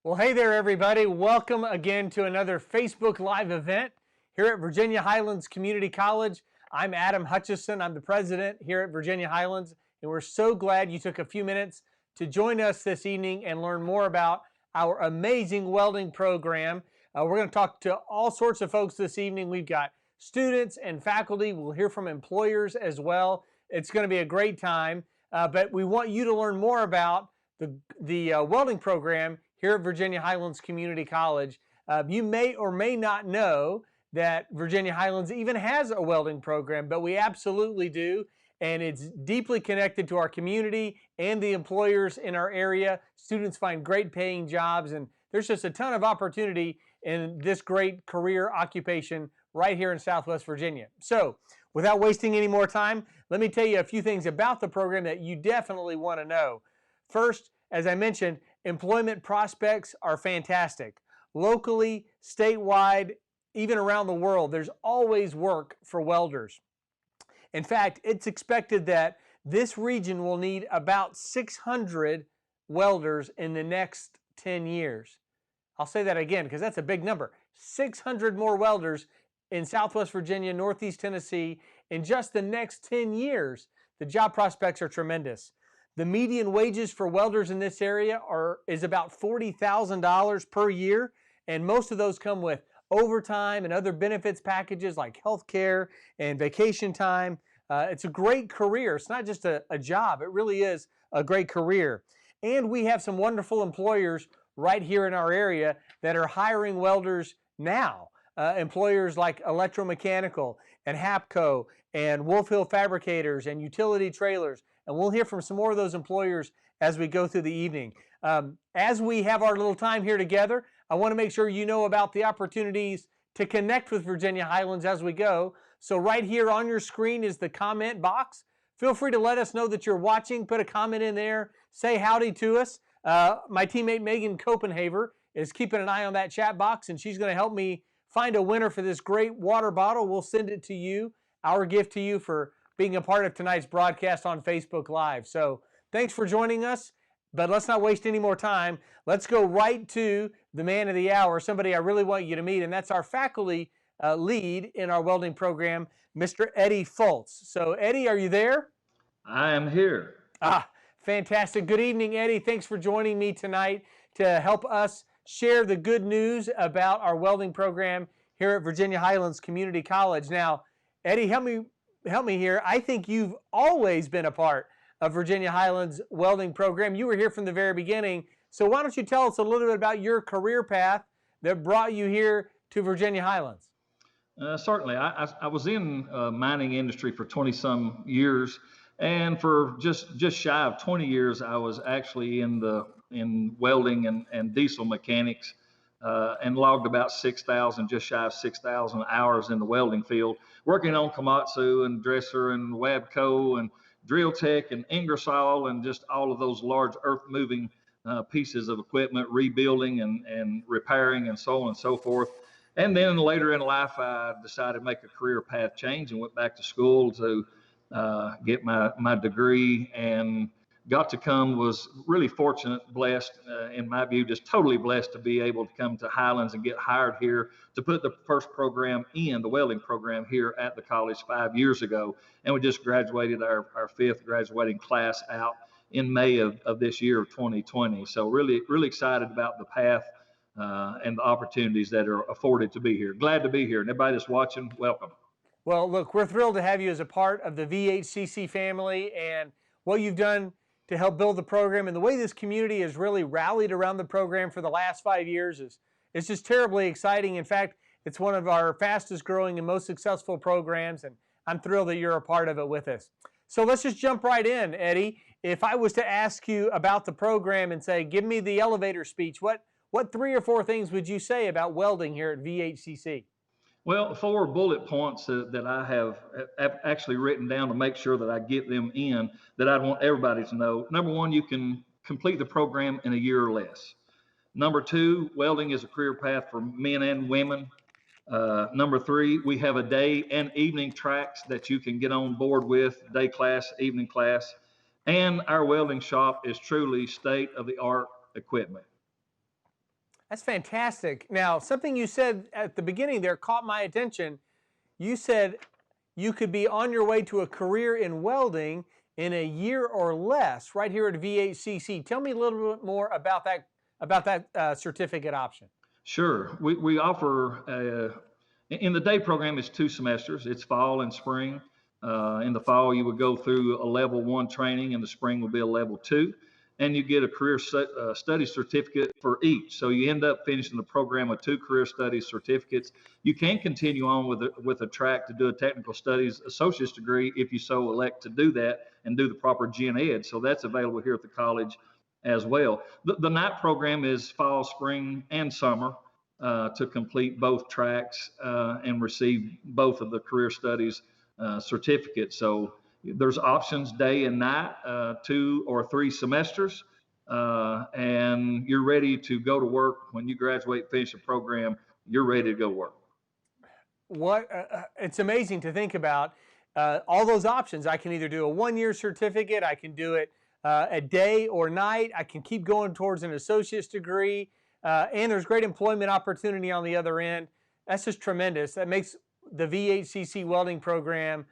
Well, hey there, everybody. Welcome again to another Facebook Live event here at Virginia Highlands Community College. I'm Adam Hutchison. I'm the president here at Virginia Highlands, and we're so glad you took a few minutes to join us this evening and learn more about our amazing welding program. We're going to talk to all sorts of folks this evening. We've got students and faculty. We'll hear from employers as well. It's going to be a great time, but we want you to learn more about the welding program here at Virginia Highlands Community College. You may or may not know that Virginia Highlands even has a welding program, but we absolutely do, and it's deeply connected to our community and the employers in our area. Students find great paying jobs, and there's just a ton of opportunity in this great career occupation right here in Southwest Virginia. So, without wasting any more time, let me tell you a few things about the program that you definitely want to know. First, as I mentioned, employment prospects are fantastic. Locally, statewide, even around the world, there's always work for welders. In fact, it's expected that this region will need about 600 welders in the next 10 years. I'll say that again because that's a big number. 600 more welders in Southwest Virginia, Northeast Tennessee in just the next 10 years. The job prospects are tremendous. The median wages for welders in this area is about $40,000 per year, and most of those come with overtime and other benefits packages like health care and vacation time. It's a great career. It's not just a job. It really is a great career. And we have some wonderful employers right here in our area that are hiring welders now. Employers like Electromechanical and Hapco and Wolf Hill Fabricators and Utility Trailers. And we'll hear from some more of those employers as we go through the evening. As we have our little time here together, I want to make sure you know about the opportunities to connect with Virginia Highlands as we go. So right here on your screen is the comment box. Feel free to let us know that you're watching. Put a comment in there. Say howdy to us. My teammate Megan Copenhaver is keeping an eye on that chat box, and she's going to help me find a winner for this great water bottle. We'll send it to you, our gift to you for being a part of tonight's broadcast on Facebook Live. So thanks for joining us, but let's not waste any more time. Let's go right to the man of the hour, somebody I really want you to meet, and that's our faculty lead in our welding program, Mr. Eddie Fultz. So Eddie, are you there? I am here. Fantastic. Good evening, Eddie. Thanks for joining me tonight to help us share the good news about our welding program here at Virginia Highlands Community College. Now, Eddie, help me here. I think you've always been a part of Virginia Highlands welding program. You were here from the very beginning. So why don't you tell us a little bit about your career path that brought you here to Virginia Highlands? Certainly. I was in mining industry for 20-some years, and for just shy of 20 years, I was actually in welding and diesel mechanics, and logged about just shy of 6,000 hours in the welding field, working on Komatsu and Dresser and Wabco and Drill Tech and Ingersoll and just all of those large earth-moving pieces of equipment, rebuilding and repairing and so on and so forth. And then later in life, I decided to make a career path change and went back to school to get my degree, and was really fortunate, blessed, in my view, just totally blessed to be able to come to Highlands and get hired here to put the first program the welding program here at the college 5 years ago. And we just graduated our fifth graduating class out in May of this year of 2020. So really excited about the path and the opportunities that are afforded to be here. Glad to be here. And everybody that's watching, welcome. Well, look, we're thrilled to have you as a part of the VHCC family and what you've done to help build the program, and the way this community has really rallied around the program for the last 5 years is just terribly exciting. In fact, it's one of our fastest growing and most successful programs, and I'm thrilled that you're a part of it with us. So let's just jump right in, Eddie. If I was to ask you about the program and say, give me the elevator speech, what 3 or 4 things would you say about welding here at VHCC? Well, 4 bullet points that I have actually written down to make sure that I get them in, that I want everybody to know. Number 1, you can complete the program in a year or less. Number 2, welding is a career path for men and women. Number 3, we have a day and evening tracks that you can get on board with, day class, evening class. And our welding shop is truly state-of-the-art equipment. That's fantastic. Now, something you said at the beginning there caught my attention. You said you could be on your way to a career in welding in a year or less right here at VHCC. Tell me a little bit more about that certificate option. Sure. We offer in the day program, it's 2 semesters. It's fall and spring. In the fall, you would go through a level 1 training. In the spring will be a level 2, and you get a career study certificate for each. So you end up finishing the program with 2 career studies certificates. You can continue on with a track to do a technical studies associate's degree if you so elect to do that and do the proper gen ed. So that's available here at the college as well. The night program is fall, spring, and summer to complete both tracks and receive both of the career studies certificates. So there's options day and night, 2 or 3 semesters, and you're ready to go to work when you graduate, finish the program. You're ready to go work. It's amazing to think about all those options. I can either do a 1-year certificate, I can do it a day or night, I can keep going towards an associate's degree, and there's great employment opportunity on the other end. That's just tremendous. That makes the VHCC welding program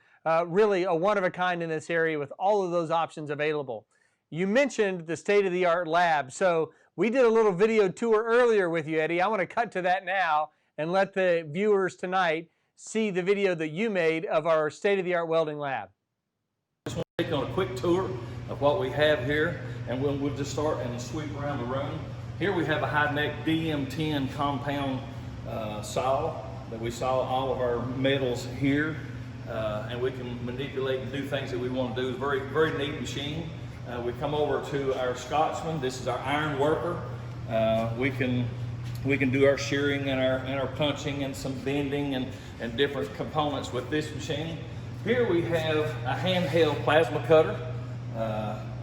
really a one-of-a-kind in this area with all of those options available. You mentioned the state-of-the-art lab, so we did a little video tour earlier with you, Eddie. I want to cut to that now and let the viewers tonight see the video that you made of our state-of-the-art welding lab. I just want to take on a quick tour of what we have here, and we'll just start and sweep around the room. Here we have a high-neck DM10 compound saw that we saw all of our metals here, and we can manipulate and do things that we want to do. It's a very, very neat machine. We come over to our Scotsman. This is our iron worker. We can do our shearing and our punching and some bending and different components with this machine. Here we have a handheld plasma cutter,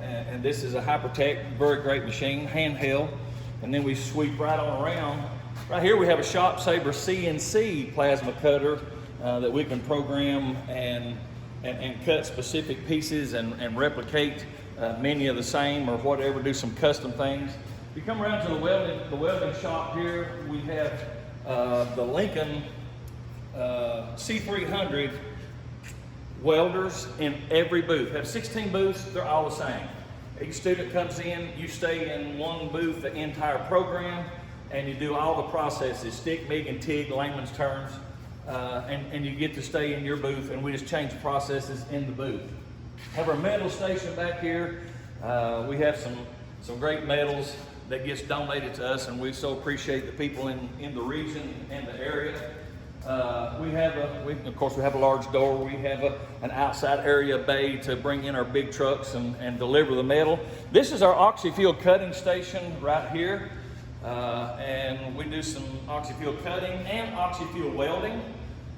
and this is a Hypertech, very great machine, handheld. And then we sweep right on around. Right here we have a Shop Saber CNC plasma cutter that we can program and cut specific pieces and replicate many of the same or whatever, do some custom things. If you come around to the welding shop here, we have the Lincoln C300 welders in every booth. We have 16 booths, they're all the same. Each student comes in, you stay in one booth the entire program, and you do all the processes, stick, MIG, and TIG, layman's terms, and you get to stay in your booth, and we just change the processes in the booth. Have our metal station back here. We have some great metals that gets donated to us, and we so appreciate the people in the region and the area. Of course, we have a large door. We have an outside area bay to bring in our big trucks and deliver the metal. This is our oxy-fuel cutting station right here. And we do some oxy-fuel cutting and oxy-fuel welding,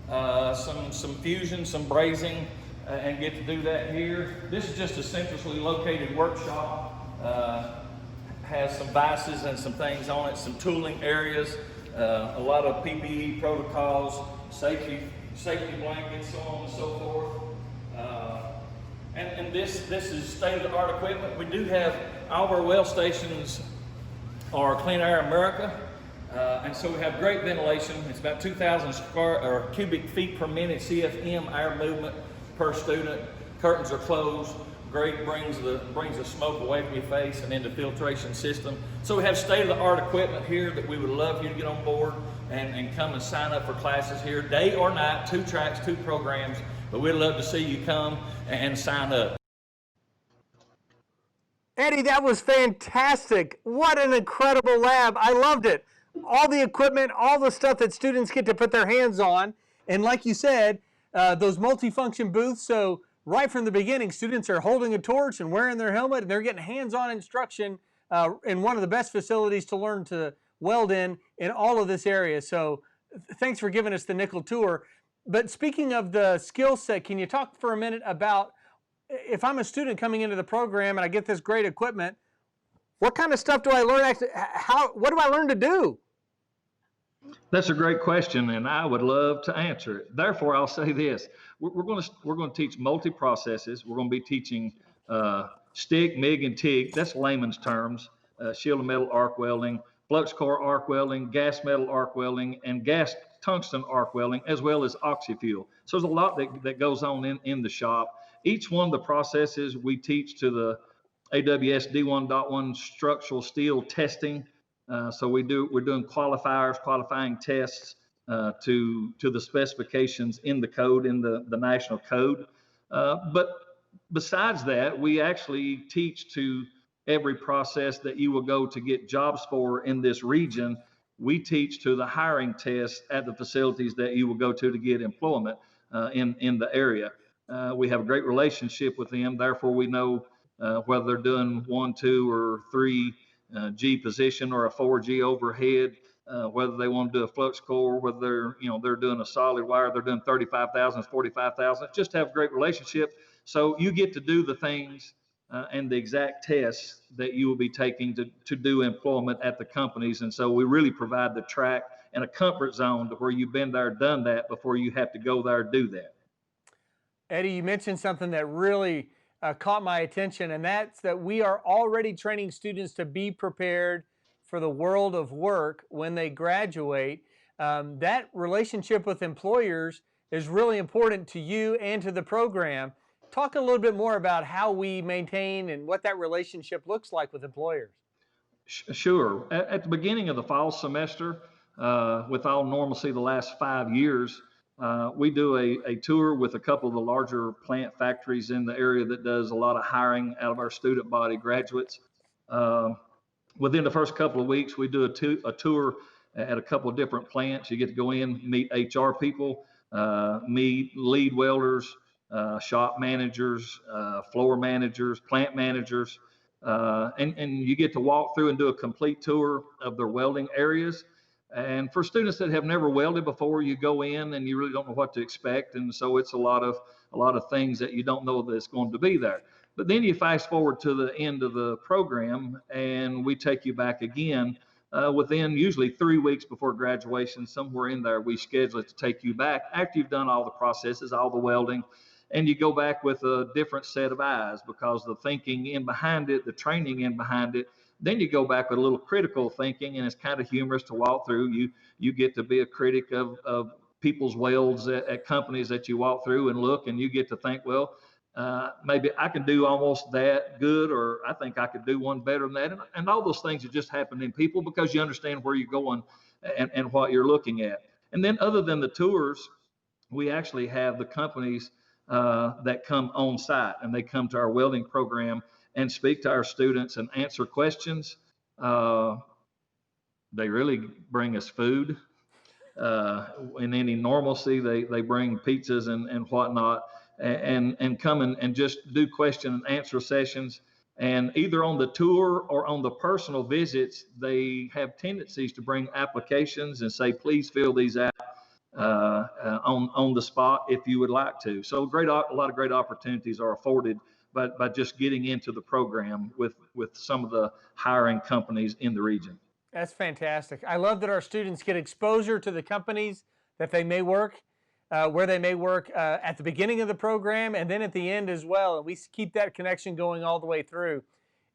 some fusion, some brazing, and get to do that here. This is just a centrally located workshop. Has some vices and some things on it, some tooling areas. A lot of PPE protocols, safety blankets, so on and so forth. And this is state-of-the-art equipment. We do have all of our weld stations are Clean Air America, and so we have great ventilation. It's about 2,000 cubic feet per minute CFM air movement per student. Curtains are closed. Great brings the smoke away from your face and into filtration system. So we have state-of-the-art equipment here that we would love you to get on board and come and sign up for classes here, day or night, 2 tracks, 2 programs. But we'd love to see you come and sign up. Eddie, that was fantastic. What an incredible lab. I loved it. All the equipment, all the stuff that students get to put their hands on. And like you said, those multifunction booths, so right from the beginning, students are holding a torch and wearing their helmet, and they're getting hands-on instruction in one of the best facilities to learn to weld in all of this area. So thanks for giving us the nickel tour. But speaking of the skill set, can you talk for a minute about if I'm a student coming into the program and I get this great equipment, what kind of stuff do I learn? Actually, what do I learn to do? That's a great question, and I would love to answer it. Therefore, I'll say this: we're going to teach multi-processes. We're going to be teaching stick, MIG, and TIG. That's layman's terms. Shield and metal arc welding, flux core arc welding, gas metal arc welding, and gas tungsten arc welding, as well as oxy-fuel. So there's a lot that goes on in the shop. Each one of the processes we teach to the AWS D1.1 structural steel testing. So we're doing qualifying tests to the specifications in the code, in the national code. But besides that, we actually teach to every process that you will go to get jobs for in this region. We teach to the hiring tests at the facilities that you will go to get employment in the area. We have a great relationship with them, therefore we know whether they're doing 1, 2, or 3 G position or a 4G overhead, whether they want to do a flux core, whether they're doing a solid wire, they're doing 35,000, 45,000. Just have a great relationship. So you get to do the things and the exact tests that you will be taking to do employment at the companies. And so we really provide the track and a comfort zone to where you've been there, done that before you have to go there, do that. Eddie, you mentioned something that really caught my attention, and that's that we are already training students to be prepared for the world of work when they graduate. That relationship with employers is really important to you and to the program. Talk a little bit more about how we maintain and what that relationship looks like with employers. Sure. At the beginning of the fall semester, with all normalcy the last 5 years, we do a tour with a couple of the larger plant factories in the area that does a lot of hiring out of our student body graduates. Within the first couple of weeks, we do a tour at a couple of different plants. You get to go in, meet HR people, meet lead welders, shop managers, floor managers, plant managers, and you get to walk through and do a complete tour of their welding areas. And for students that have never welded before, you go in and you really don't know what to expect, and so it's a lot of things that you don't know that's going to be there. But then you fast forward to the end of the program, and we take you back again. Within usually 3 weeks before graduation, somewhere in there, we schedule it to take you back after you've done all the processes, all the welding, and you go back with a different set of eyes because the thinking in behind it, the training in behind it. Then you go back with a little critical thinking, and it's kind of humorous to walk through. You get to be a critic of people's welds at companies that you walk through and look, and you get to think, well, maybe I can do almost that good, or I think I could do one better than that. And all those things that just happen in people because you understand where you're going and what you're looking at. And then other than the tours, we actually have the companies that come on site, and they come to our welding program and speak to our students and answer questions. They really bring us food. In any normalcy, they bring pizzas and whatnot, and come and just do question and answer sessions. And either on the tour or on the personal visits, they have tendencies to bring applications and say, please fill these out on the spot if you would like to. So a lot of great opportunities are afforded by just getting into the program with some of the hiring companies in the region. That's fantastic. I love that our students get exposure to the companies that they may work, where they may work at the beginning of the program and then at the end as well. And we keep that connection going all the way through.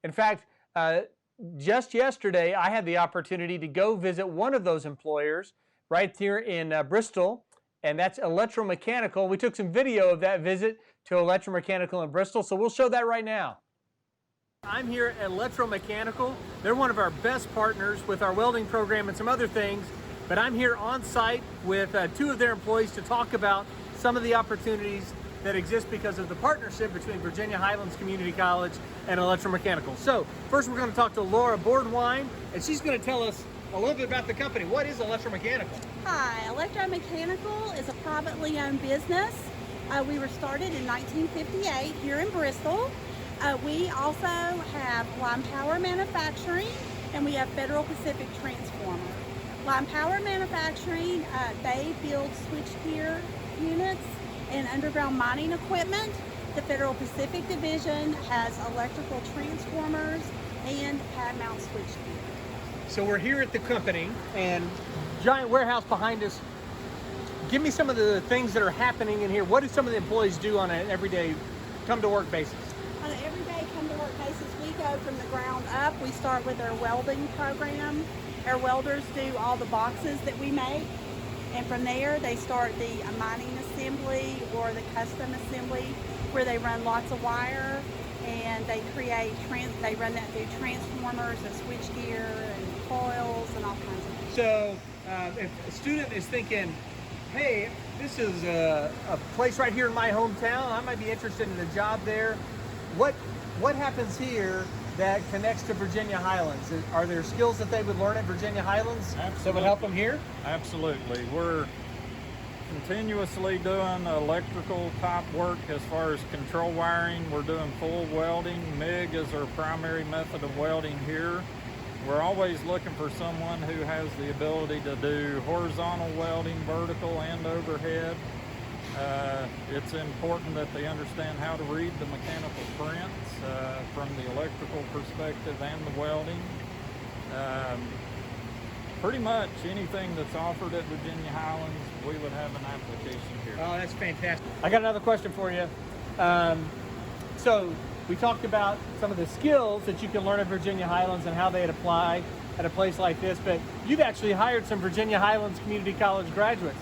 In fact, just yesterday, I had the opportunity to go visit one of those employers right here in Bristol, and that's Electromechanical. We took some video of that visit to Electromechanical in Bristol, so we'll show that right now. I'm here at Electromechanical. They're one of our best partners with our welding program and some other things, but I'm here on site with 2 of their employees to talk about some of the opportunities that exist because of the partnership between Virginia Highlands Community College and Electromechanical. So first we're going to talk to Laura Boardwine, and she's going to tell us a little bit about the company. What is Electromechanical? Hi, Electromechanical is a privately owned business. We were started in 1958 here in Bristol. We also have Line Power Manufacturing, and we have Federal Pacific Transformer. Line Power Manufacturing, they build switchgear units and underground mining equipment. The Federal Pacific Division has electrical transformers and pad mount switchgear. So we're here at the company, and giant warehouse behind us. Give me some of the things that are happening in here. What do some of the employees do on an everyday come-to-work basis? On an everyday come-to-work basis, we go from the ground up. We start with our welding program, Our welders do all the boxes that we make, and from there they start the mining assembly or the custom assembly, where they run lots of wire and they they run that through transformers and switchgear and coils and all kinds of things. So if a student is thinking, hey, this is a place right here in my hometown, I might be interested in a job there, what happens here that connects to Virginia Highlands? Are there skills that they would learn at Virginia Highlands that would help them here? Absolutely. We're continuously doing electrical type work as far as control wiring. We're doing full welding. MIG is our primary method of welding here. We're always looking for someone who has the ability to do horizontal welding, vertical and overhead. It's important that they understand how to read the mechanical prints from the electrical perspective and the welding. Pretty much anything that's offered at Virginia Highlands, we would have an application here. Oh, that's fantastic. I got another question for you. So we talked about some of the skills that you can learn at Virginia Highlands and how they'd apply at a place like this, but you've actually hired some Virginia Highlands Community College graduates.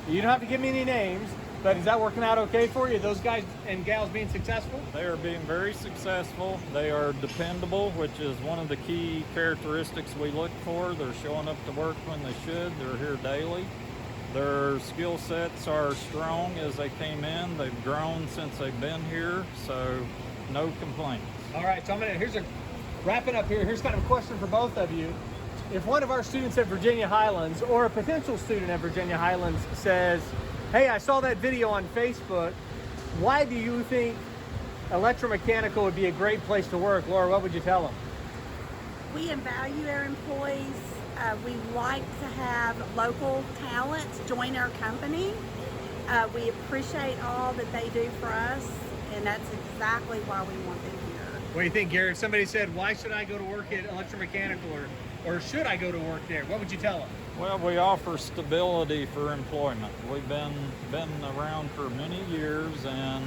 You don't have to give me any names, but is that working out okay for you? Those guys and gals being successful? They are being very successful. They are dependable, which is one of the key characteristics we look for. They're showing up to work when they should. They're here daily. Their skill sets are strong as they came in. They've grown since they've been here, so no complaints. All right, so wrapping up here, here's kind of a question for both of you. If one of our students at Virginia Highlands or a potential student at Virginia Highlands says, hey, I saw that video on Facebook, why do you think Electromechanical would be a great place to work? Laura, what would you tell them? We value our employees. We like to have local talent join our company. We appreciate all that they do for us, and that's exactly why we want them here. What do you think, Gary? If somebody said, why should I go to work at Electromechanical, or should I go to work there? What would you tell them? Well, we offer stability for employment. We've been around for many years, and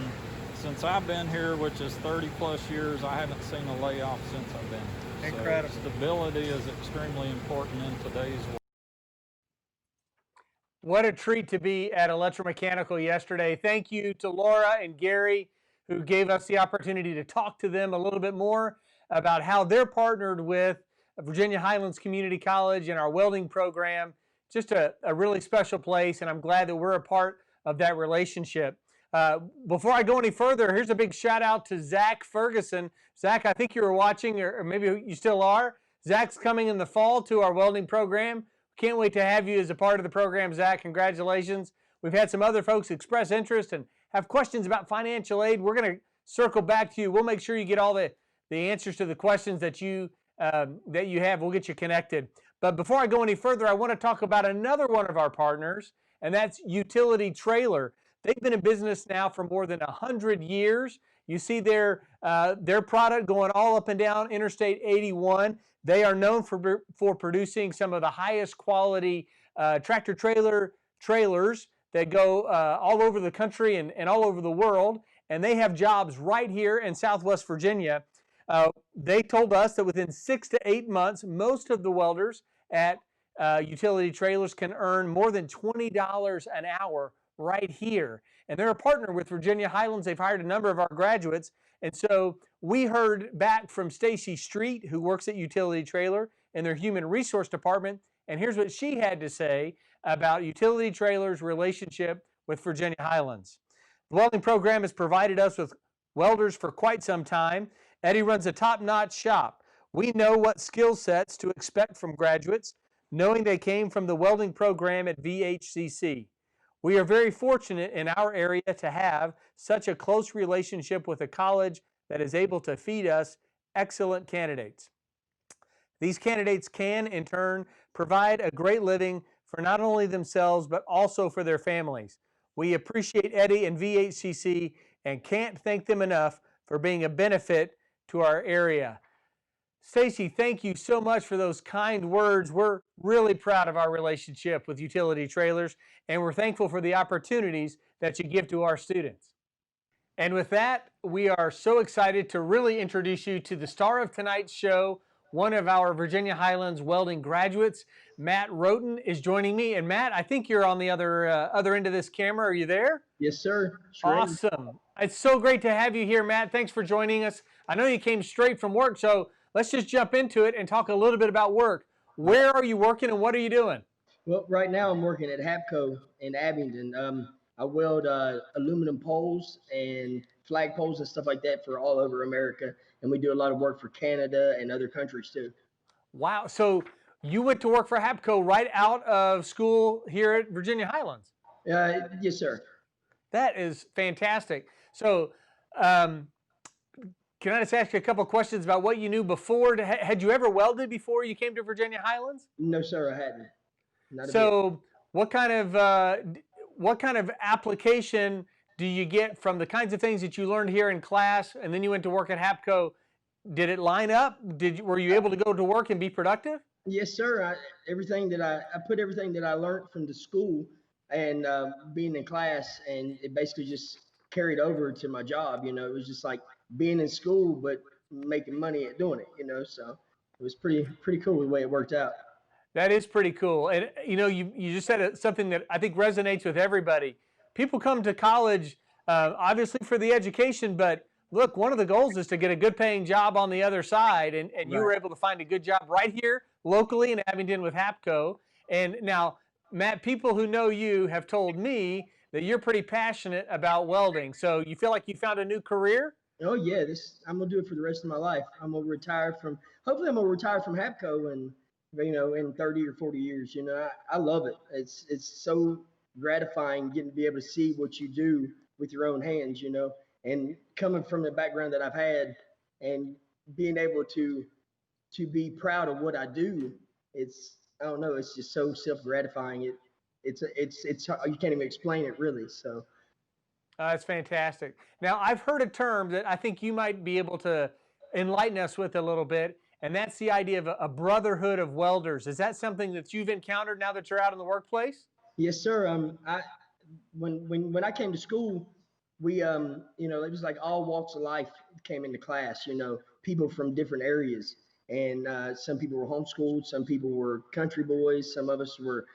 since I've been here, which is 30 plus years, I haven't seen a layoff since I've been here. Incredible. So stability is extremely important in today's world. What a treat to be at Electromechanical yesterday. Thank you to Laura and Gary, who gave us the opportunity to talk to them a little bit more about how they're partnered with Virginia Highlands Community College and our welding program. Just a really special place, and I'm glad that we're a part of that relationship. Before I go any further, here's a big shout out to Zach Ferguson. Zach, I think you were watching, or maybe you still are. Zach's coming in the fall to our welding program. Can't wait to have you as a part of the program, Zach. Congratulations. We've had some other folks express interest and have questions about financial aid. We're going to circle back to you. We'll make sure you get all the answers to the questions that you have. We'll get you connected. But before I go any further, I want to talk about another one of our partners, and that's Utility Trailer. They've been in business now for more than 100 years. You see their product going all up and down Interstate 81. They are known for producing some of the highest quality tractor trailers that go all over the country and all over the world. And they have jobs right here in Southwest Virginia. They told us that within 6 to 8 months, most of the welders at Utility Trailers can earn more than $20 an hour right here. And they're a partner with Virginia Highlands. They've hired a number of our graduates. And so we heard back from Stacy Street, who works at Utility Trailer in their human resource department. And here's what she had to say about Utility Trailer's relationship with Virginia Highlands. The welding program has provided us with welders for quite some time. Eddie runs a top-notch shop. We know what skill sets to expect from graduates, knowing they came from the welding program at VHCC. We are very fortunate in our area to have such a close relationship with a college that is able to feed us excellent candidates. These candidates can, in turn, provide a great living for not only themselves, but also for their families. We appreciate Eddie and VHCC and can't thank them enough for being a benefit to our area. Stacy, thank you so much for those kind words. We're really proud of our relationship with Utility Trailers, and we're thankful for the opportunities that you give to our students. And with that, we are so excited to really introduce you to the star of tonight's show, one of our Virginia Highlands welding graduates. Matt Roten is joining me. And Matt, I think you're on the other end of this camera. Are you there? Yes, sir. Sure am. Awesome. It's so great to have you here, Matt. Thanks for joining us. I know you came straight from work, so let's just jump into it and talk a little bit about work. Where are you working and what are you doing? Well, right now I'm working at Hapco in Abingdon. I weld aluminum poles and flag poles and stuff like that for all over America, and we do a lot of work for Canada and other countries too. Wow. So you went to work for Hapco right out of school here at Virginia Highlands. Yes, sir. That is fantastic. So can I just ask you a couple of questions about what you knew before? Had you ever welded before you came to Virginia Highlands? No, sir, I hadn't. Not a So bit. what kind of application do you get from the kinds of things that you learned here in class and then you went to work at Hapco? Did it line up? Were you able to go to work and be productive? Yes, sir. I put everything that I learned from the school and being in class, and it basically just carried over to my job. It was just like being in school, but making money at doing it. So it was pretty cool the way it worked out. That is pretty cool. And you just said something that I think resonates with everybody. People come to college obviously for the education, but look, one of the goals is to get a good paying job on the other side. And you were able to find a good job right here locally in Abingdon with Hapco. And now, Matt, people who know you have told me that you're pretty passionate about welding. So you feel like you found a new career? Oh yeah, I'm gonna do it for the rest of my life. Hopefully I'm gonna retire from Hapco and in 30 or 40 years. I love it. It's so gratifying getting to be able to see what you do with your own hands, and coming from the background that I've had and being able to be proud of what I do. I don't know, it's just so self-gratifying. It's you can't even explain it really. So That's fantastic. Now, I've heard a term that I think you might be able to enlighten us with a little bit, and that's the idea of a brotherhood of welders. Is that something that you've encountered now that you're out in the workplace? yes, sir. When I came to school, we it was like all walks of life came into class. People from different areas, and some people were homeschooled, some people were country boys, some of us were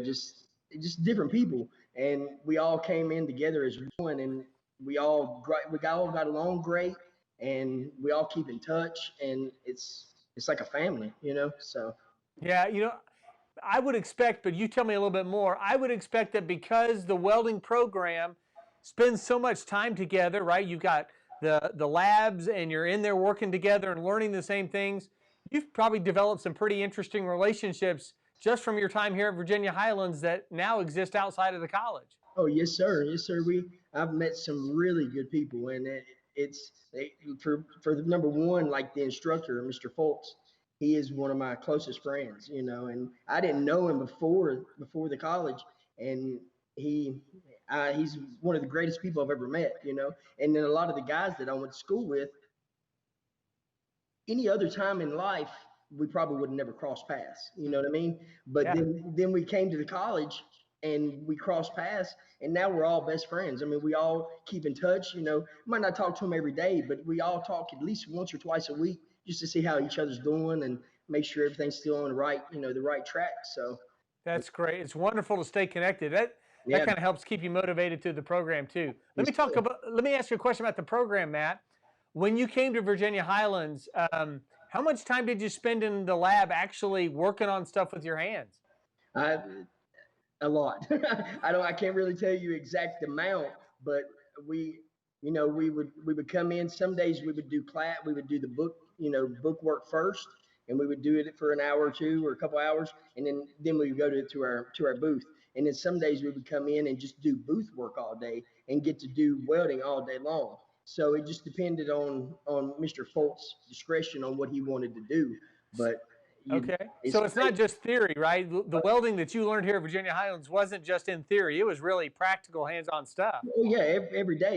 just different people, and we all came in together as one, and we all got along great, and we all keep in touch, and it's like a family. So Yeah, I would expect, but you tell me a little bit more. I would expect that because the welding program spends so much time together, right? You've got the labs and you're in there working together and learning the same things. You've probably developed some pretty interesting relationships just from your time here at Virginia Highlands that now exist outside of the college. oh yes, sir. Yes, sir. I've met some really good people, and for the number one, like the instructor, Mr. Foltz. He is one of my closest friends, and I didn't know him before the college, and he's one of the greatest people I've ever met, And then a lot of the guys that I went to school with, any other time in life, we probably would have never crossed paths. You know what I mean? But Yeah. then we came to the college and we crossed paths, and now we're all best friends. I mean, we all keep in touch. Might not talk to them every day, but we all talk at least once or twice a week just to see how each other's doing and make sure everything's still on the right track. So That's great. It's wonderful to stay connected. That yeah. kind of helps keep you motivated through the program too. Let Yes, me sir. let me ask you a question about the program, Matt. When you came to Virginia Highlands, how much time did you spend in the lab actually working on stuff with your hands? A lot. I can't really tell you exact amount, but we would come in. Some days we would do the book work first, and we would do it for an hour or two or a couple hours, and then we would go to our booth. And then some days we would come in and just do booth work all day and get to do welding all day long. So it just depended on Mr. Folt's discretion on what he wanted to do. But Okay. So it's not just theory, right? The welding that you learned here at Virginia Highlands wasn't just in theory. It was really practical, hands-on stuff. Oh yeah, every day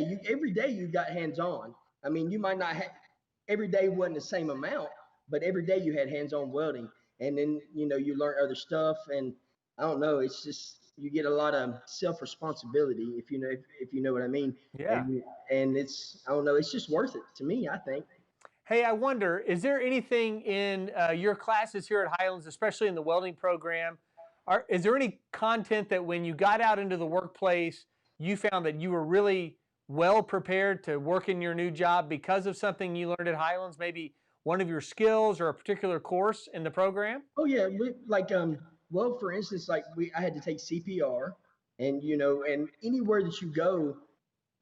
you got hands on. I mean, you might not have every day wasn't the same amount, but every day you had hands on welding, and then you learn other stuff, and I don't know, it's just you get a lot of self responsibility if you know what I mean. Yeah. And it's I don't know, it's just worth it to me, I think. Hey, I wonder, is there anything in your classes here at Highlands, especially in the welding program, is there any content that when you got out into the workplace, you found that you were really well prepared to work in your new job because of something you learned at Highlands, maybe one of your skills or a particular course in the program? Oh yeah, well, for instance, I had to take CPR, and and anywhere that you go,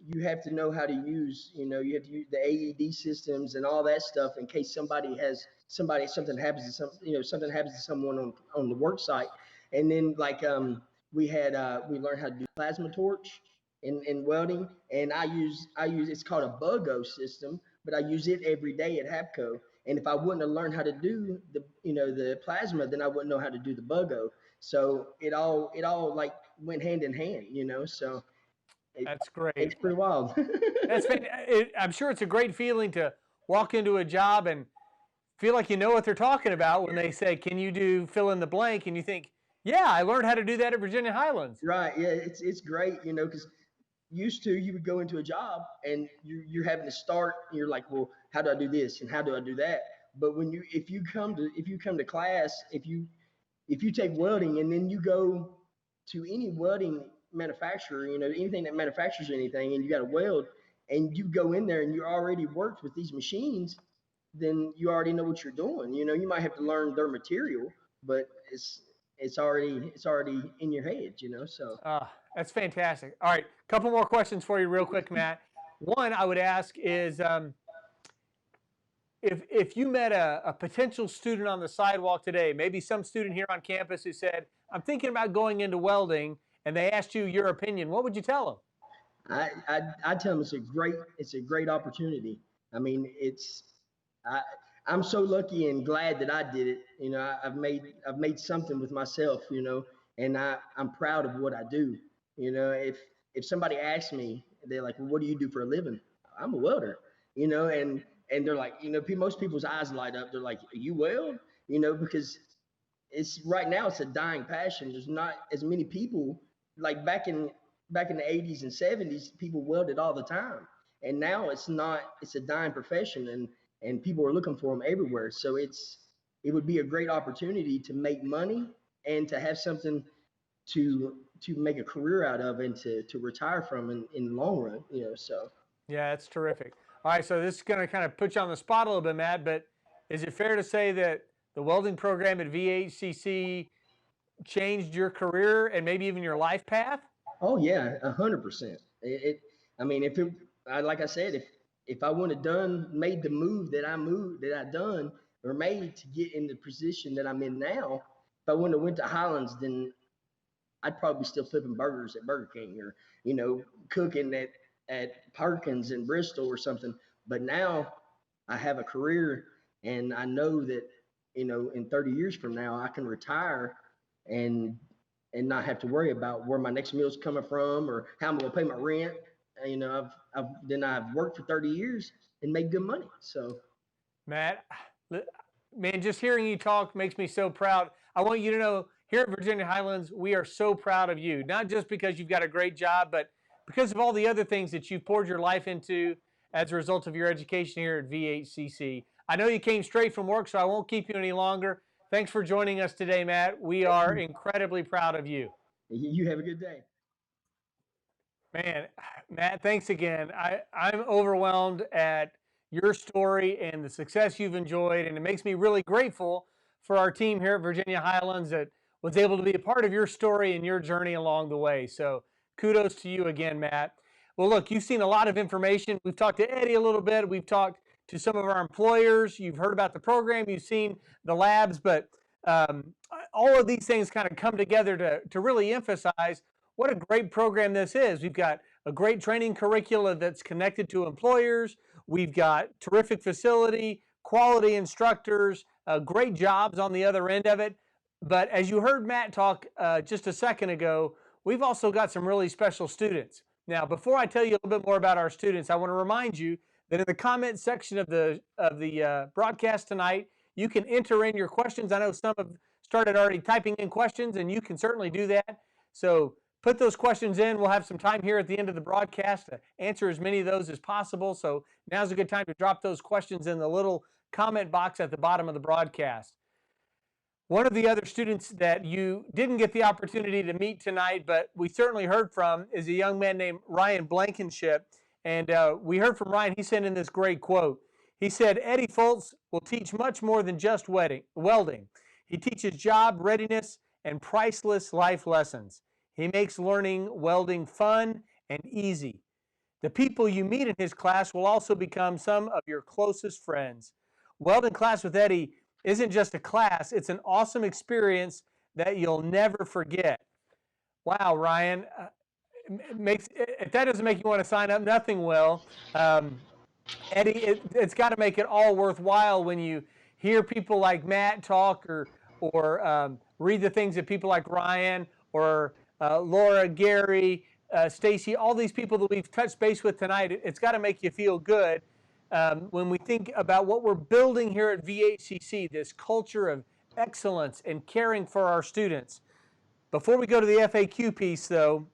you have to know how to use, you have to use the AED systems and all that stuff in case something happens to something happens to someone on the work site. And then we learned how to do plasma torch in welding, and I use it's called a BUGO system, but I use it every day at HAPCO. And if I wouldn't have learned how to do the plasma, then I wouldn't know how to do the BUGO. So it all like went hand in hand, so it, That's great. it's pretty wild. I'm sure it's a great feeling to walk into a job and feel like you know what they're talking about when they say, "Can you do fill in the blank?" And you think, "Yeah, I learned how to do that at Virginia Highlands." Right. Yeah. It's great, because used to you would go into a job and you're having to start. And you're like, well, how do I do this and how do I do that? But if you come to class, if you take welding and then you go to any welding manufacturer, anything that manufactures anything, and you got to weld, and you go in there and you already worked with these machines, then you already know what you're doing. You might have to learn their material, but it's already in your head. So That's fantastic. All right, a couple more questions for you, real quick, Matt. One I would ask is, if you met a potential student on the sidewalk today, maybe some student here on campus who said, "I'm thinking about going into welding," and they asked you your opinion, what would you tell them? I tell them it's a great opportunity. I mean, I I'm so lucky and glad that I did it. I've made something with myself. And I'm proud of what I do. If somebody asks me, they're like, "Well, what do you do for a living?" I'm a welder. And they're like, most people's eyes light up. They're like, "You weld?" Because it's right now it's a dying passion. There's not as many people like back in the 80s and 70s. People welded all the time, and now it's not. It's a dying profession, and people are looking for them everywhere. So it would be a great opportunity to make money and to have something to make a career out of and to retire from in the long run. So Yeah, that's terrific. All right, so this is going to kind of put you on the spot a little bit, Matt, but is it fair to say that the welding program at VHCC changed your career and maybe even your life path? oh yeah, 100%. I mean, like I said, if I wouldn't have made the move that I done or made to get in the position that I'm in now, if I wouldn't have went to Highlands, then I'd probably be still flipping burgers at Burger King, or cooking at Perkins in Bristol or something. But now I have a career, and I know that in 30 years from now I can retire and not have to worry about where my next meal's coming from or how I'm going to pay my rent. I've worked for 30 years and made good money. So Matt, man, just hearing you talk makes me so proud. I want you to know here at Virginia Highlands, we are so proud of you, not just because you've got a great job, but because of all the other things that you've poured your life into as a result of your education here at VHCC. I know you came straight from work, so I won't keep you any longer. Thanks for joining us today, Matt. We are incredibly proud of you. you have a good day. Man, Matt, thanks again. I'm overwhelmed at your story and the success you've enjoyed, and it makes me really grateful for our team here at Virginia Highlands that was able to be a part of your story and your journey along the way. So kudos to you again, Matt. Well, look, you've seen a lot of information. We've talked to Eddie a little bit. We've talked to some of our employers. You've heard about the program. You've seen the labs, but all of these things kind of come together to really emphasize what a great program this is. We've got a great training curricula that's connected to employers. We've got terrific facility, quality instructors, great jobs on the other end of it. But as you heard Matt talk just a second ago, we've also got some really special students. Now, before I tell you a little bit more about our students, I want to remind you that in the comment section of the broadcast tonight, you can enter in your questions. I know some have started already typing in questions, and you can certainly do that. So put those questions in. We'll have some time here at the end of the broadcast to answer as many of those as possible. So now's a good time to drop those questions in the little comment box at the bottom of the broadcast. One of the other students that you didn't get the opportunity to meet tonight, but we certainly heard from, is a young man named Ryan Blankenship. And we heard from Ryan. He sent in this great quote. He said, Eddie Foltz will teach much more than just welding. He teaches job readiness and priceless life lessons. He makes learning welding fun and easy. The people you meet in his class will also become some of your closest friends. Welding Class with Eddie isn't just a class, it's an awesome experience that you'll never forget. Wow, Ryan. If that doesn't make you want to sign up, nothing will. Eddie, it's got to make it all worthwhile when you hear people like Matt talk or read the things that people like Ryan or Laura, Gary, Stacy, all these people that we've touched base with tonight. It's got to make you feel good when we think about what we're building here at VHCC, this culture of excellence and caring for our students. Before we go to the FAQ piece, though,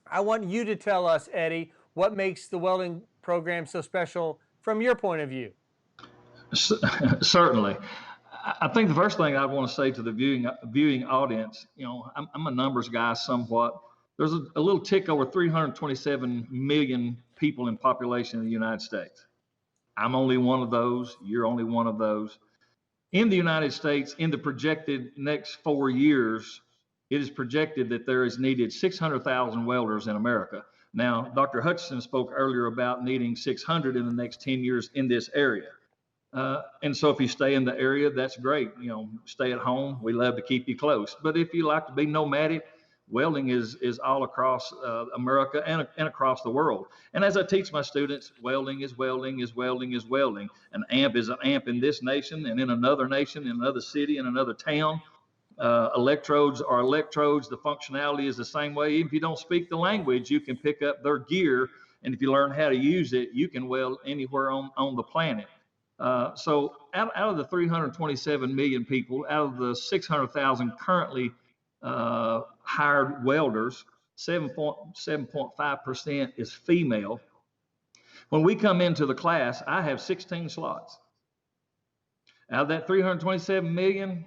I want you to tell us, Eddie, what makes the welding program so special from your point of view. Certainly. I think the first thing I want to say to the viewing audience, I'm a numbers guy somewhat. There's a little tick over 327 million people in population in the United States. I'm only one of those. You're only one of those. In the United States, in the projected next 4 years, it is projected that there is needed 600,000 welders in America. Now, Dr. Hutchison spoke earlier about needing 600 in the next 10 years in this area. And so if you stay in the area, that's great. Stay at home. We love to keep you close. But if you like to be nomadic, welding is all across America and across the world. And as I teach my students, welding is welding is welding is welding. An amp is an amp in this nation and in another nation, in another city, in another town. Electrodes are electrodes. The functionality is the same way. Even if you don't speak the language, you can pick up their gear. And if you learn how to use it, you can weld anywhere on the planet. So out of the 327 million people, out of the 600,000 currently hired welders, 7.5% is female. When we come into the class, I have 16 slots. Out of that 327 million,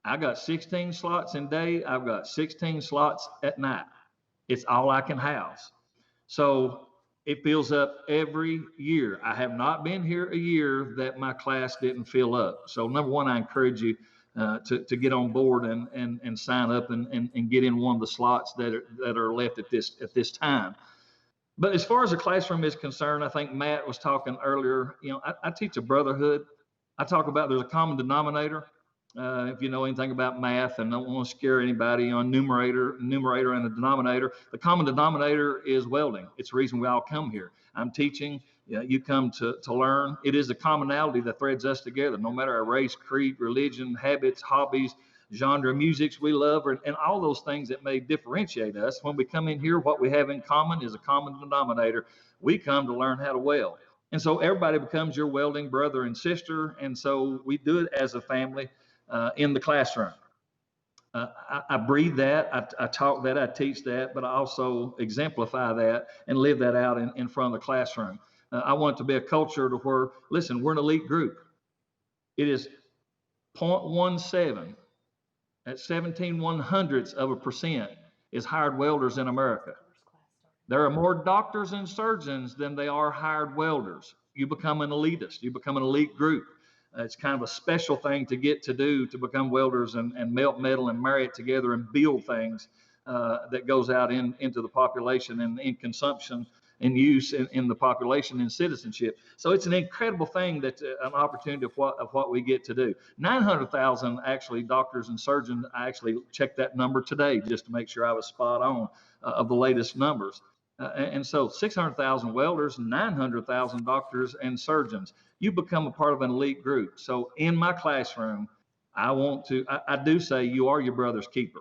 I got 16 slots in day. I've got 16 slots at night. It's all I can house. So it fills up every year. I have not been here a year that my class didn't fill up. So number one, I encourage you to get on board and sign up and get in one of the slots that are left at this time. But as far as the classroom is concerned, I think Matt was talking earlier. I teach a brotherhood. I talk about there's a common denominator. If you know anything about math and don't want to scare anybody on numerator and a denominator, the common denominator is welding. It's the reason we all come here. I'm teaching, you come to learn. It is the commonality that threads us together, no matter our race, creed, religion, habits, hobbies, genre, musics we love, and all those things that may differentiate us. When we come in here, what we have in common is a common denominator. We come to learn how to weld. And so everybody becomes your welding brother and sister. And so we do it as a family. In the classroom. I breathe that, I talk that, I teach that, but I also exemplify that and live that out in front of the classroom. I want it to be a culture to where, listen, we're an elite group. It is 0.17, at 17/100% is hired welders in America. There are more doctors and surgeons than they are hired welders. You become an elitist, you become an elite group. It's kind of a special thing to get to do, to become welders and melt metal and marry it together and build things that goes out into the population and in consumption and use in the population and citizenship. So it's an incredible thing, that an opportunity of what we get to do. 900,000 actually doctors and surgeons. I actually checked that number today just to make sure I was spot on of the latest numbers. And so 600,000 welders, 900,000 doctors and surgeons. You become a part of an elite group. So in my classroom, I do say you are your brother's keeper.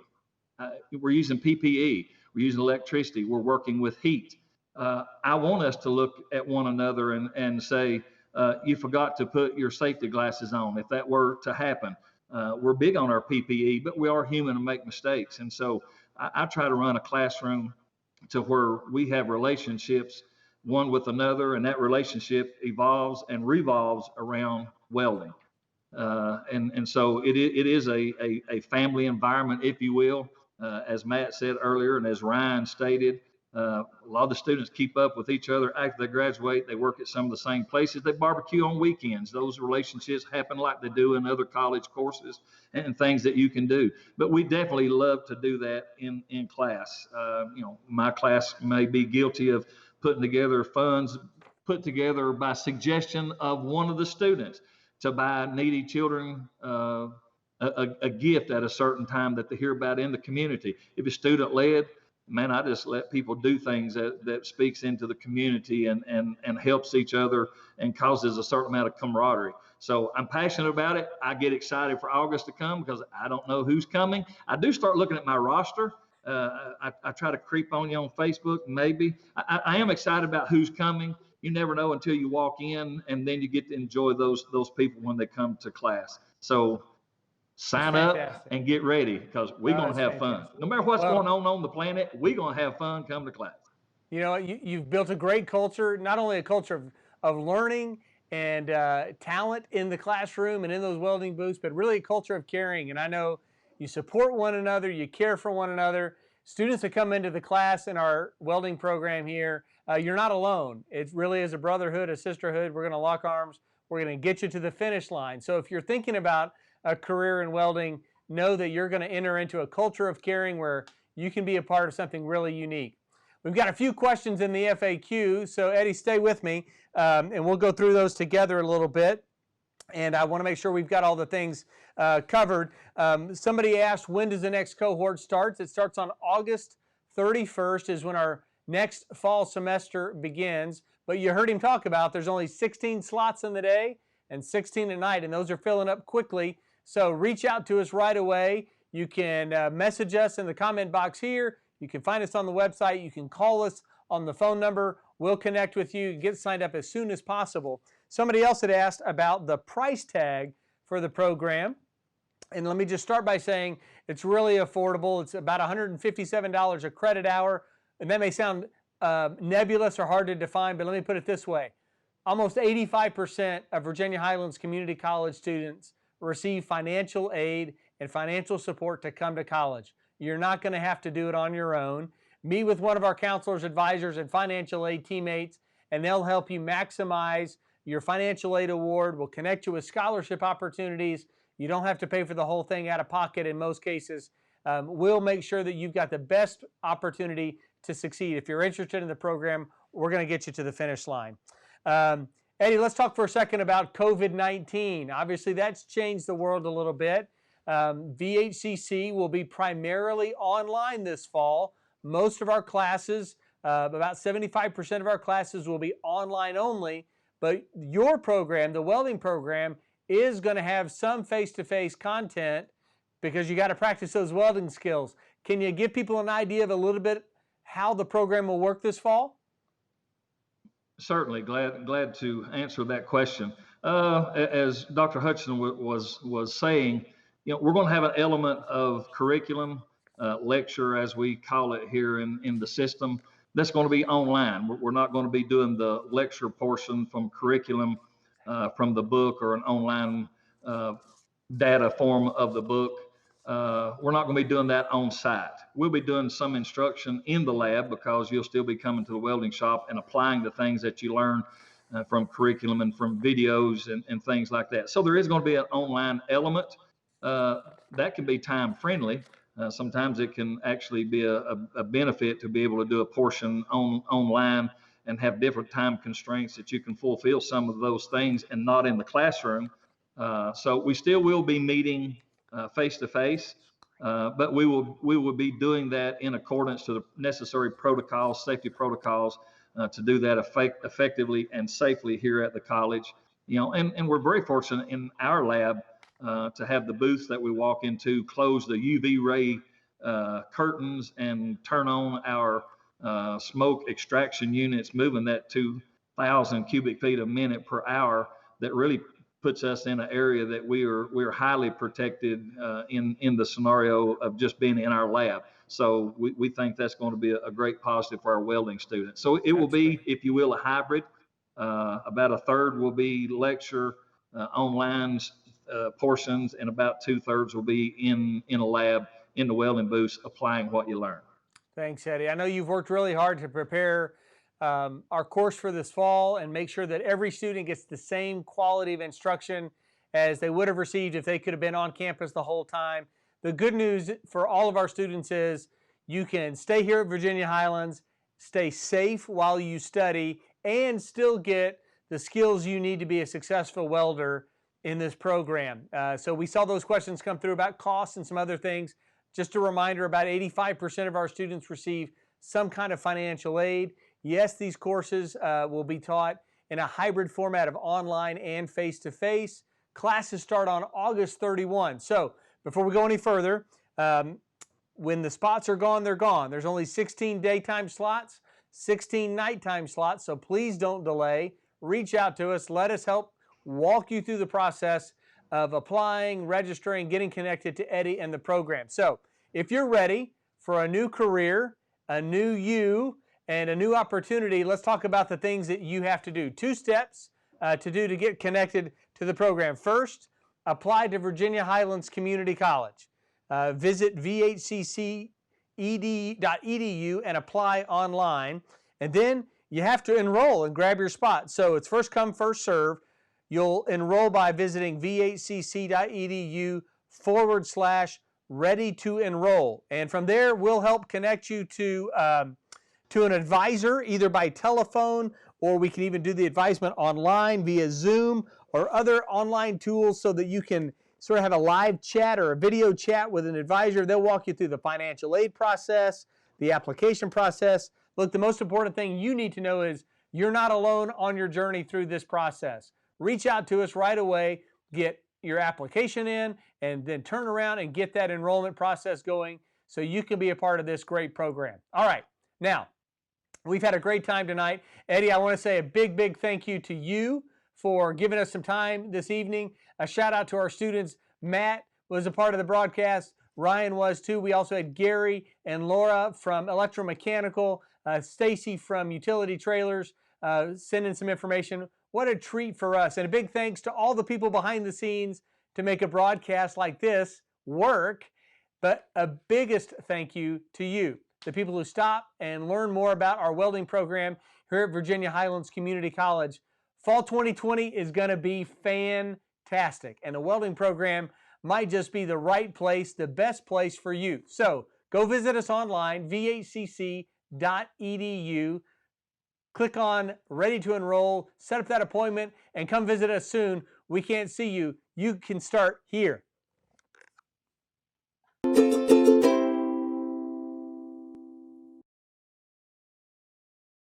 We're using PPE, we're using electricity, we're working with heat. I want us to look at one another and say, you forgot to put your safety glasses on. If that were to happen, we're big on our PPE, but we are human and make mistakes. And so I try to run a classroom to where we have relationships one with another, and that relationship evolves and revolves around welding. And so it is a family environment, if you will. As Matt said earlier, and as Ryan stated, a lot of the students keep up with each other after they graduate. They work at some of the same places. They barbecue on weekends. Those relationships happen like they do in other college courses and things that you can do. But we definitely love to do that in class. My class may be guilty of putting together funds put together by suggestion of one of the students to buy needy children a gift at a certain time that they hear about in the community. If it's student led, man, I just let people do things that speaks into the community and helps each other and causes a certain amount of camaraderie. So I'm passionate about it. I get excited for August to come because I don't know who's coming. I do start looking at my roster. I try to creep on you on Facebook, maybe. I am excited about who's coming. You never know until you walk in, and then you get to enjoy those people when they come to class. So sign up and get ready because we're going to have fun. No matter what's going on the planet, we're going to have fun come to class. You know, you've built a great culture, not only a culture of learning and talent in the classroom and in those welding booths, but really a culture of caring. And I know you support one another, you care for one another. Students that come into the class in our welding program here, you're not alone. It really is a brotherhood, a sisterhood. We're going to lock arms. We're going to get you to the finish line. So if you're thinking about a career in welding, know that you're going to enter into a culture of caring where you can be a part of something really unique. We've got a few questions in the FAQ, so Eddie, stay with me, and we'll go through those together a little bit. And I want to make sure we've got all the things covered. Somebody asked, when does the next cohort start? It starts on August 31st is when our next fall semester begins. But you heard him talk about there's only 16 slots in the day and 16 at night, and those are filling up quickly. So reach out to us right away. You can message us in the comment box here. You can find us on the website. You can call us on the phone number. We'll connect with you. Get signed up as soon as possible. Somebody else had asked about the price tag for the program. And let me just start by saying it's really affordable. It's about $157 a credit hour. And that may sound nebulous or hard to define, but let me put it this way. Almost 85% of Virginia Highlands Community College students receive financial aid and financial support to come to college. You're not going to have to do it on your own. Meet with one of our counselors, advisors, and financial aid teammates, and they'll help you maximize your financial aid award. We'll connect you with scholarship opportunities. You don't have to pay for the whole thing out of pocket in most cases. We'll make sure that you've got the best opportunity to succeed. If you're interested in the program, we're going to get you to the finish line. Eddie, let's talk for a second about COVID-19. Obviously, that's changed the world a little bit. VHCC will be primarily online this fall. Most of our classes, about 75% of our classes will be online only, but your program, the welding program, is going to have some face-to-face content because you got to practice those welding skills. Can you give people an idea of a little bit how the program will work this fall? Certainly, glad to answer that question. As Dr. Hutchinson was saying, we're going to have an element of curriculum, lecture, as we call it here in the system, that's going to be online. We're not going to be doing the lecture portion from curriculum from the book or an online data form of the book. We're not going to be doing that on site. We'll be doing some instruction in the lab because you'll still be coming to the welding shop and applying the things that you learn from curriculum and from videos and things like that. So there is going to be an online element that can be time friendly. Sometimes it can actually be a benefit to be able to do a portion online and have different time constraints that you can fulfill some of those things and not in the classroom. So we still will be meeting face to face, but we will be doing that in accordance to the necessary protocols, safety protocols, to do that effectively and safely here at the college. And we're very fortunate in our lab to have the booths that we walk into close the UV ray curtains and turn on our smoke extraction units, moving that 2,000 cubic feet a minute per hour that really puts us in an area that we're highly protected in the scenario of just being in our lab. So we think that's going to be a great positive for our welding students. So it will be, if you will, a hybrid. About a third will be lecture, online portions, and about 2/3 will be in a lab, in the welding booths, applying what you learn. Thanks, Eddie. I know you've worked really hard to prepare our course for this fall and make sure that every student gets the same quality of instruction as they would have received if they could have been on campus the whole time. The good news for all of our students is you can stay here at Virginia Highlands, stay safe while you study, and still get the skills you need to be a successful welder in this program. So we saw those questions come through about costs and some other things. Just a reminder, about 85% of our students receive some kind of financial aid. Yes, these courses will be taught in a hybrid format of online and face-to-face. Classes start on August 31. So before we go any further, when the spots are gone, they're gone. There's only 16 daytime slots, 16 nighttime slots, so please don't delay. Reach out to us. Let us help walk you through the process of applying, registering, getting connected to Eddie and the program. So if you're ready for a new career, a new you, and a new opportunity, let's talk about the things that you have to do. 2 steps to do to get connected to the program. First, apply to Virginia Highlands Community College. Visit vhcc.edu and apply online. And then you have to enroll and grab your spot. So it's first come, first serve. You'll enroll by visiting vhcc.edu/ready to enroll. And from there, we'll help connect you to an advisor, either by telephone, or we can even do the advisement online via Zoom or other online tools so that you can sort of have a live chat or a video chat with an advisor. They'll walk you through the financial aid process, the application process. Look, the most important thing you need to know is you're not alone on your journey through this process. Reach out to us right away, get your application in, and then turn around and get that enrollment process going so you can be a part of this great program. All right, now, we've had a great time tonight. Eddie, I want to say a big, big thank you to you for giving us some time this evening. A shout out to our students. Matt was a part of the broadcast. Ryan was too. We also had Gary and Laura from Electromechanical, Stacy from Utility Trailers sending some information. What a treat for us. And a big thanks to all the people behind the scenes to make a broadcast like this work. But a biggest thank you to you, the people who stop and learn more about our welding program here at Virginia Highlands Community College. Fall 2020 is going to be fantastic, and the welding program might just be the right place, the best place for you. So go visit us online, vhcc.edu. Click on Ready to Enroll, set up that appointment, and come visit us soon. We can't see you. You can start here